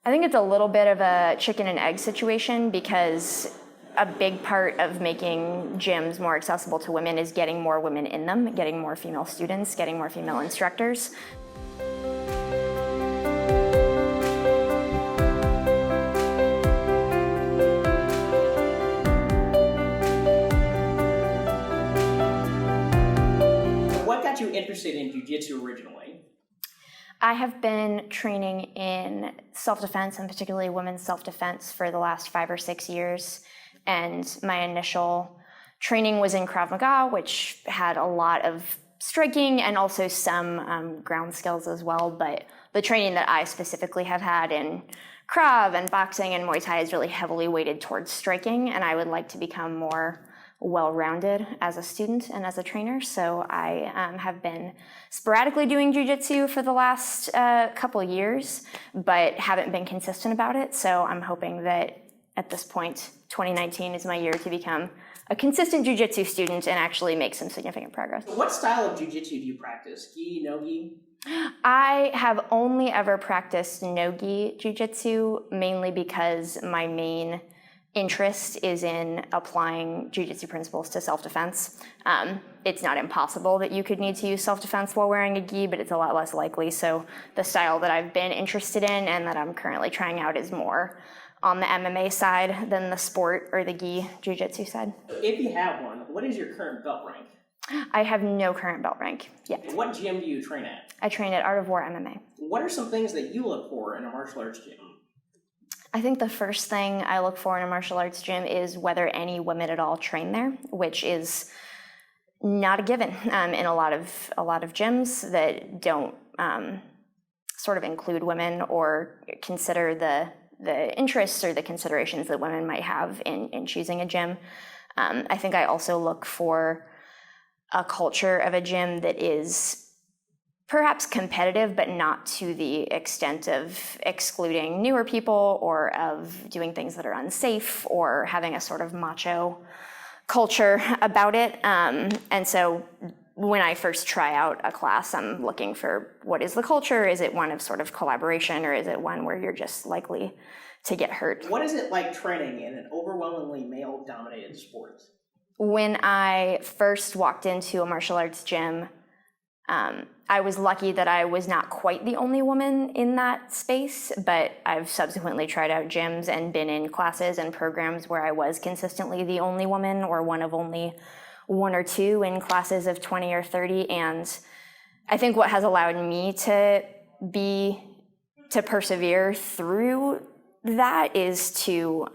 I think it's a little bit of a chicken and egg situation, because a big part of making gyms more accessible to women is getting more women in them, getting more female students, getting more female instructors. What got you interested in Jiu Jitsu originally? I have been training in self-defense, and particularly women's self-defense, for the last 5 or 6 years. And my initial training was in Krav Maga, which had a lot of striking and also some ground skills as well. But the training that I specifically have had in Krav and boxing and Muay Thai is really heavily weighted towards striking, and I would like to become more well-rounded as a student and as a trainer. So I have been sporadically doing Jiu Jitsu for the last couple of years, but haven't been consistent about it. So I'm hoping that at this point, 2019 is my year to become a consistent Jiu Jitsu student and actually make some significant progress. What style of Jiu Jitsu do you practice? Gi, no gi? I have only ever practiced no-gi Jiu Jitsu, mainly because my main interest is in applying Jiu Jitsu principles to self-defense. It's not impossible that you could need to use self-defense while wearing a gi, but it's a lot less likely. So the style that I've been interested in and that I'm currently trying out is more on the MMA side than the sport or the gi Jiu Jitsu side. If you have one, what is your current belt rank? I have no current belt rank yet. What gym do you train at? I train at Art of War MMA. What are some things that you look for in a martial arts gym? I think the first thing I look for in a martial arts gym is whether any women at all train there, which is not a given in a lot of gyms that don't sort of include women or consider the interests or the considerations that women might have in choosing a gym. I think I also look for a culture of a gym that is perhaps competitive, but not to the extent of excluding newer people or of doing things that are unsafe or having a sort of macho culture about it. And so when I first try out a class, I'm looking for what is the culture? Is it one of sort of collaboration, or is it one where you're just likely to get hurt? What is it like training in an overwhelmingly male-dominated sport? When I first walked into a martial arts gym, I was lucky that I was not quite the only woman in that space, but I've subsequently tried out gyms and been in classes and programs where I was consistently the only woman or one of only 1 or 2 in classes of 20 or 30. And I think what has allowed me to persevere through that is to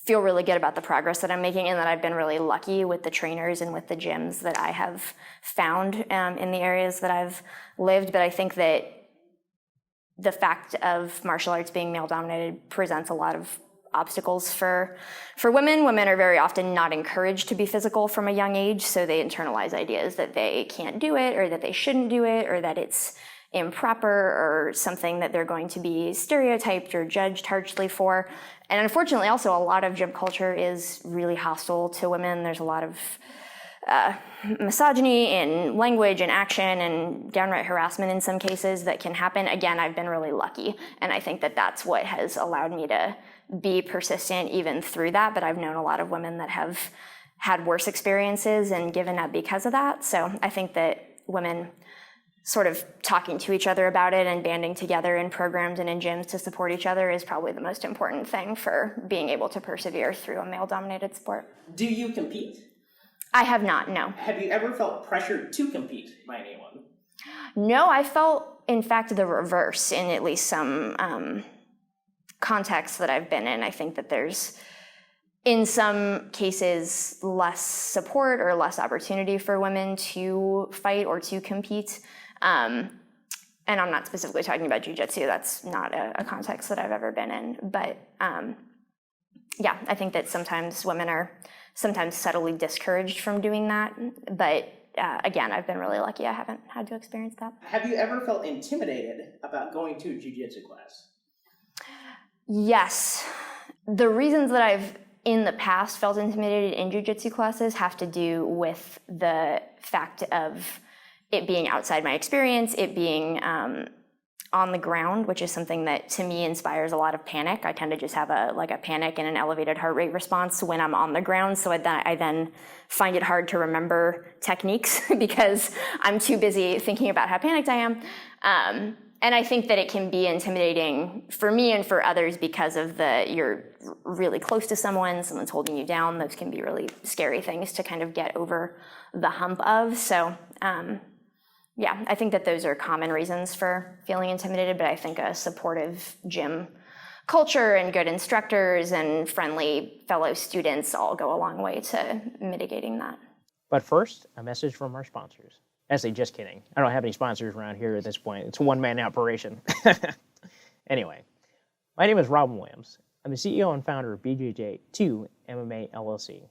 feel really good about the progress that I'm making, and that I've been really lucky with the trainers and with the gyms that I have found in the areas that I've lived. But I think that the fact of martial arts being male-dominated presents a lot of obstacles for women. Women are very often not encouraged to be physical from a young age, so they internalize ideas that they can't do it, or that they shouldn't do it, or that it's improper or something that they're going to be stereotyped or judged harshly for. And unfortunately, also, a lot of gym culture is really hostile to women. There's a lot of misogyny in language and action and downright harassment in some cases that can happen. Again, I've been really lucky, and I think that that's what has allowed me to be persistent even through that. But I've known a lot of women that have had worse experiences and given up because of that. So I think that women sort of talking to each other about it and banding together in programs and in gyms to support each other is probably the most important thing for being able to persevere through a male-dominated sport. Do you compete? I have not, no. Have you ever felt pressured to compete by anyone? No, I felt, in fact, the reverse in at least some contexts that I've been in. I think that there's, in some cases, less support or less opportunity for women to fight or to compete. And I'm not specifically talking about Jiu Jitsu. That's not a context that I've ever been in. But yeah, I think that sometimes women are sometimes subtly discouraged from doing that. But again, I've been really lucky. I haven't had to experience that. Have you ever felt intimidated about going to a Jiu Jitsu class? Yes. The reasons that I've in the past felt intimidated in Jiu Jitsu classes have to do with the fact of it being outside my experience, it being on the ground, which is something that to me inspires a lot of panic. I tend to just have a panic and an elevated heart rate response when I'm on the ground. So I then find it hard to remember techniques because I'm too busy thinking about how panicked I am. And I think that it can be intimidating for me and for others because of you're really close to someone's holding you down. Those can be really scary things to kind of get over the hump of. So, yeah, I think that those are common reasons for feeling intimidated, but I think a supportive gym culture and good instructors and friendly fellow students all go a long way to mitigating that. But first, a message from our sponsors. Actually, just kidding. I don't have any sponsors around here at this point. It's a one-man operation. Anyway, my name is Robin Williams. I'm the CEO and founder of KJiu MMA LLC.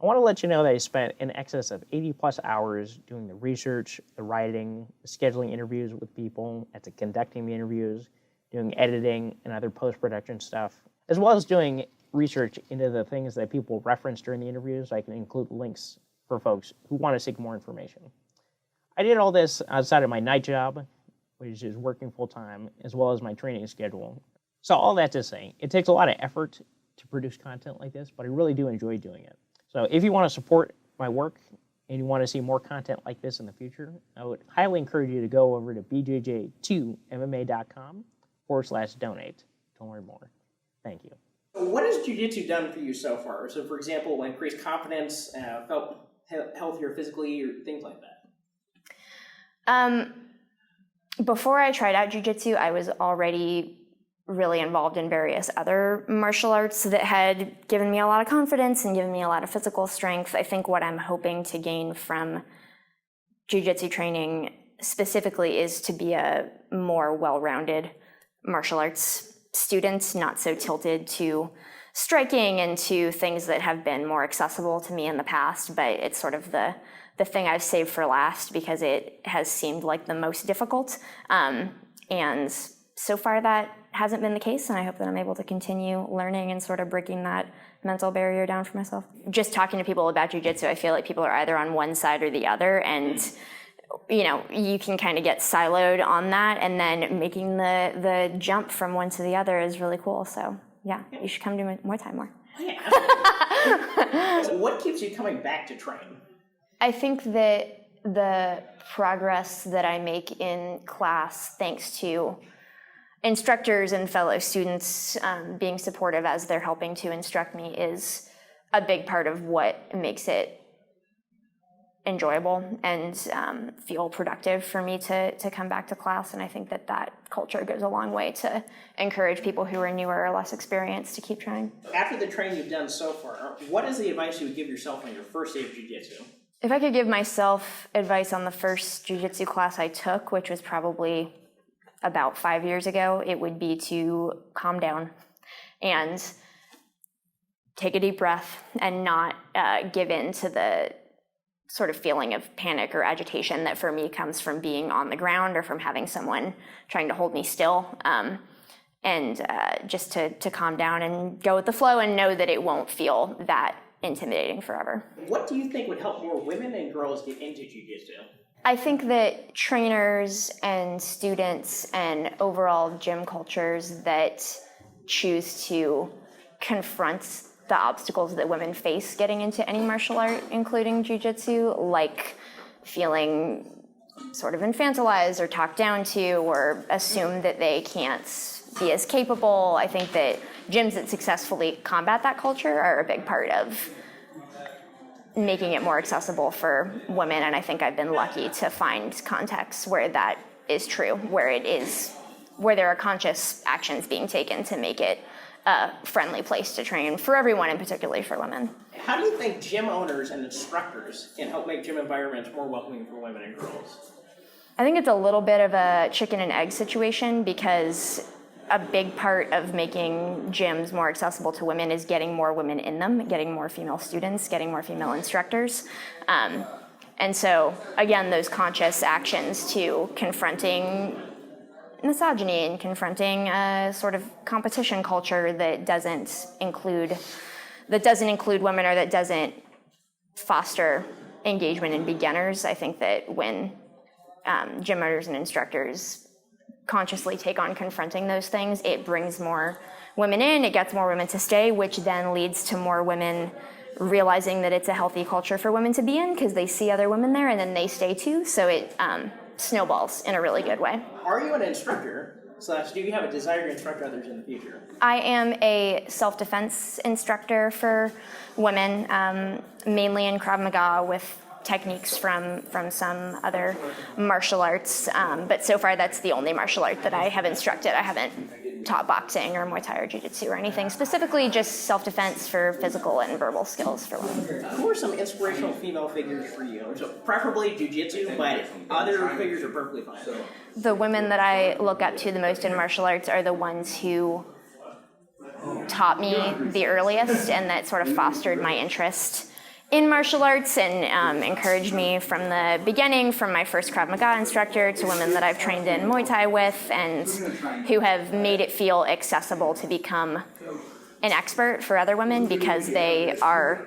I want to let you know that I spent in excess of 80 plus hours doing the research, the writing, the scheduling interviews with people, conducting the interviews, doing editing and other post-production stuff, as well as doing research into the things that people reference during the interviews. So I can include links for folks who want to seek more information. I did all this outside of my night job, which is working full-time, as well as my training schedule. So all that to say, it takes a lot of effort to produce content like this, but I really do enjoy doing it. So if you want to support my work and you want to see more content like this in the future, I would highly encourage you to go over to bjj2mma.com/donate to learn more. Thank you. What has Jiu-Jitsu done for you so far? So, for example, increased confidence, felt healthier physically, or things like that? Before I tried out Jiu-Jitsu, I was already really involved in various other martial arts that had given me a lot of confidence and given me a lot of physical strength. I think what I'm hoping to gain from Jiu-Jitsu training specifically is to be a more well-rounded martial arts student, not so tilted to striking and to things that have been more accessible to me in the past, but it's sort of the thing I've saved for last because it has seemed like the most difficult. And so far that hasn't been the case, and I hope that I'm able to continue learning and sort of breaking that mental barrier down for myself. Just talking to people about Jiu-Jitsu, I feel like people are either on one side or the other, and you can kind of get siloed on that, and then making the jump from one to the other is really cool. So yeah, you should come to Muay Thai more. Yeah. So what keeps you coming back to train? I think that the progress that I make in class, thanks to instructors and fellow students being supportive as they're helping to instruct me, is a big part of what makes it enjoyable and feel productive for me to come back to class. And I think that culture goes a long way to encourage people who are newer or less experienced to keep trying. After the training you've done so far, what is the advice you would give yourself on your first day of Jiu-Jitsu? If I could give myself advice on the first Jiu-Jitsu class I took, which was probably about 5 years ago, it would be to calm down and take a deep breath and not give in to the sort of feeling of panic or agitation that for me comes from being on the ground or from having someone trying to hold me still. And just to calm down and go with the flow and know that it won't feel that intimidating forever. What do you think would help more women and girls get into Jiu-Jitsu? I think that trainers and students and overall gym cultures that choose to confront the obstacles that women face getting into any martial art, including Jiu-Jitsu, like feeling sort of infantilized or talked down to or assume that they can't be as capable. I think that gyms that successfully combat that culture are a big part of making it more accessible for women, and I think I've been lucky to find contexts where that is true, where there are conscious actions being taken to make it a friendly place to train for everyone, and particularly for women. How do you think gym owners and instructors can help make gym environments more welcoming for women and girls? I think it's a little bit of a chicken and egg situation, because a big part of making gyms more accessible to women is getting more women in them, getting more female students, getting more female instructors. And so, again, those conscious actions to confronting misogyny and confronting a sort of competition culture that doesn't include women, or that doesn't foster engagement in beginners. I think that when gym owners and instructors consciously take on confronting those things, it brings more women in, it gets more women to stay, which then leads to more women realizing that it's a healthy culture for women to be in because they see other women there and then they stay too. So it snowballs in a really good way. Are you an instructor? / do you have a desire to instruct others in the future? I am a self-defense instructor for women, mainly in Krav Maga with techniques from some other martial arts. But so far that's the only martial art that I have instructed. I haven't taught boxing or Muay Thai or Jiu Jitsu or anything, specifically just self-defense for physical and verbal skills for women. Who are some inspirational female figures for you? So preferably Jiu Jitsu, but other figures are perfectly fine. The women that I look up to the most in martial arts are the ones who taught me the earliest and that sort of fostered my interest in martial arts and encouraged me from the beginning, from my first Krav Maga instructor to women that I've trained in Muay Thai with and who have made it feel accessible to become an expert for other women because they are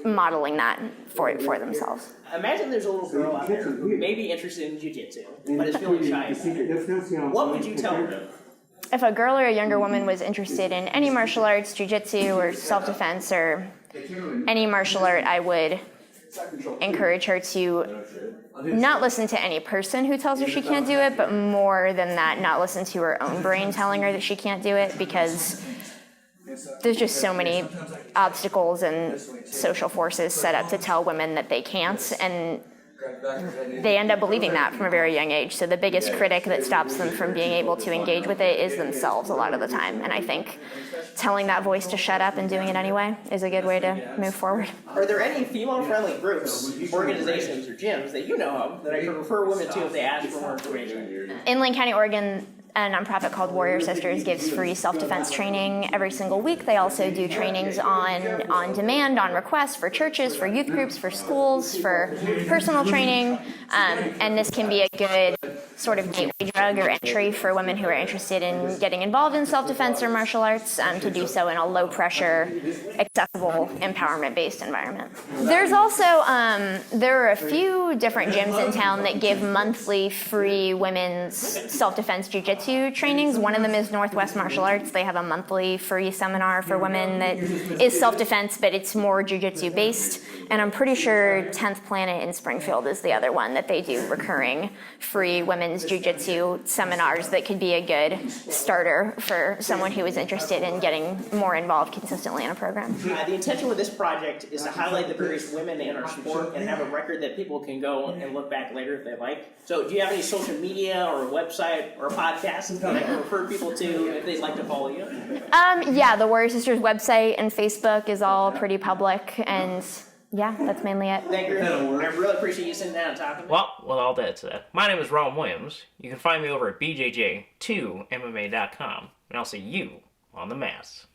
modeling that for themselves. Imagine there's a little girl out there who may be interested in Jiu Jitsu, but is feeling shy about it. What would you tell her? If a girl or a younger woman was interested in any martial arts, Jiu Jitsu or self-defense or any martial art, I would encourage her to not listen to any person who tells her she can't do it, but more than that, not listen to her own brain telling her that she can't do it, because there's just so many obstacles and social forces set up to tell women that they can't, and they end up believing that from a very young age. So the biggest critic that stops them from being able to engage with it is themselves a lot of the time. And I think telling that voice to shut up and doing it anyway is a good way to move forward. Are there any female-friendly groups, organizations, or gyms that you know of that I could refer women to if they ask for more information? In Lane County, Oregon, a nonprofit called Warrior Sisters gives free self-defense training every single week. They also do trainings on demand, on request for churches, for youth groups, for schools, for personal training. And this can be a good sort of gateway drug or entry for women who are interested in getting involved in self-defense or martial arts to do so in a low-pressure, accessible, empowerment-based environment. There's also, there are a few different gyms in town that give monthly free women's self-defense jiu-jitsu trainings. One of them is Northwest Martial Arts. They have a monthly free seminar for women that is self-defense, but it's more jiu-jitsu based. And I'm pretty sure 10th Planet in Springfield is the other one that they do recurring free women's jiu-jitsu seminars that could be a good starter for someone who is interested in getting more involved consistently in a program. The intention with this project is to highlight the various women in our sport and have a record that people can go and look back later if they like. So do you have any social media or a website or a podcast that I can refer people to if they'd like to follow you? Yeah, the Warrior Sisters website and Facebook is all pretty public, and yeah, that's mainly it. Thank you. I really appreciate you sitting down and talking to me. Well, with all that said, my name is Ron Williams. You can find me over at bjj2mma.com, and I'll see you on the mats.